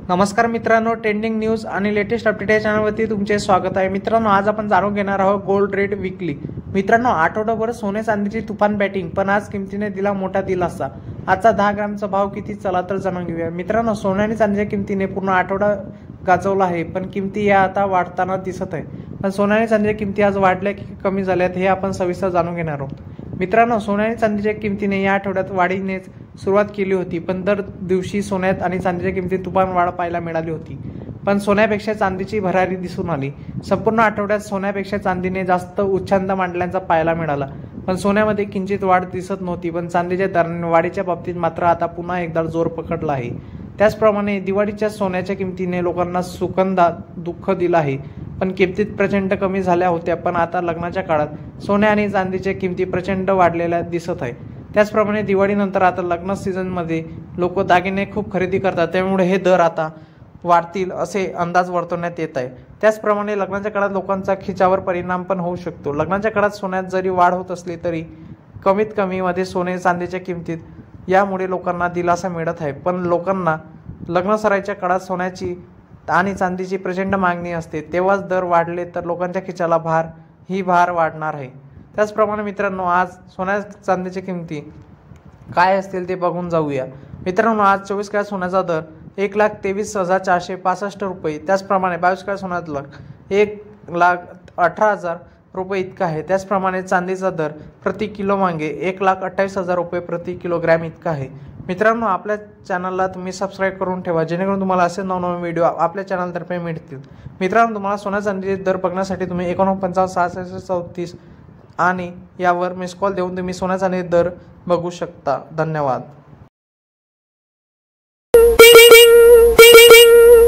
नमस्कार मित्रांनो, trending news आणि लेटेस्ट अपडेट या चॅनलवरती तुमचे स्वागत आहे। मित्रांनो, आज आपण जाणून घेणार आहोत गोल्ड रेट वीकली। मित्रांनो, आठवडाभर सोने चांदीची तुफान बॅटिंग, पण आज किमतीने दिला मोठा दिलासा। आजचा 10 ग्रॅमचा भाव किती चला तर जाणून घेऊया। मित्रांनो, सोने आणि चांदीच्या किमतीने पूर्ण आठवडा गाजवला आहे, पण किमती या आता वाढताना दिसत आहे। पण सोने आणि चांदीच्या किमती आज वाढल्या की कमी झाल्यात हे आपण सविस्तर जाणून घेणार आहोत। मित्रांनो, सोने आणि चांदीच्या किमतीने या आठवड्यात वाढीने सुरुवात केली होती, पण दर दिवशी सोन्यात आणि चांदीच्या किमतीत तुफान वाढ पाहायला मिळाली होती। पण सोन्यापेक्षा चांदीची भरारी दिसून आली। संपूर्ण आठवड्यात सोन्यापेक्षा चांदीने जास्त उच्छांत मांडल्याचा पाहायला मिळाला, पण सोन्यामध्ये किंचित वाढ दिसत नव्हती। पण चांदीच्या दराने वाढीच्या बाबतीत मात्र आता पुन्हा एकदा जोर पकडला आहे। त्याचप्रमाणे दिवाळीच्या सोन्याच्या किमतीने लोकांना सुखंदा दुःख दिलं आहे, पण किमतीत प्रचंड कमी झाल्या होत्या। पण आता लग्नाच्या काळात सोन्या आणि चांदीच्या किमती प्रचंड वाढलेल्या दिसत आहे। त्याचप्रमाणे दिवाळीनंतर आता लग्न सीझनमध्ये लोक दागिने खूप खरेदी करतात, त्यामुळे हे दर आता वाढतील असे अंदाज वर्तवण्यात येत आहे। त्याचप्रमाणे लग्नाच्या काळात लोकांचा खिचावर परिणाम पण होऊ शकतो। लग्नाच्या काळात सोन्यात जरी वाढ होत असली तरी कमीत कमी मध्ये सोने चांदीच्या किमतीत यामुळे लोकांना दिलासा मिळत आहे। पण लोकांना लग्न सराईच्या काळात सोन्याची आणि चांदीची प्रचंड मागणी असते, तेव्हाच दर वाढले तर लोकांच्या खिचाला भार वाढणार आहे। त्याचप्रमाणे मित्रांनो, आज सोन्या चांदीच्या किमती काय असतील ते बघून जाऊया। मित्रांनो, आज 24 कॅरेट सोन्याचा दर 1,23,465 रुपये, त्याचप्रमाणे 22 कॅरेट सोन्याचा दर 1,18,000 रुपये इतका आहे। त्याचप्रमाणे चांदीचा दर प्रति किलो मागे 1,28,000 रुपये प्रति किलोग्रॅम इतका आहे। मित्रांनो, आपल्या चॅनलला तुम्ही सबस्क्राईब करून ठेवा, जेणेकरून तुम्हाला असे नवनवीन व्हिडिओ आपल्या चॅनलतर्फे मिळतील। मित्रांनो, तुम्हाला सोन्या चांदीचे दर बघण्यासाठी तुम्ही 49,634 आणि यावर मिस कॉल देऊन तुम्ही सोन्या चांदीचे दर बघू शकता। धन्यवाद।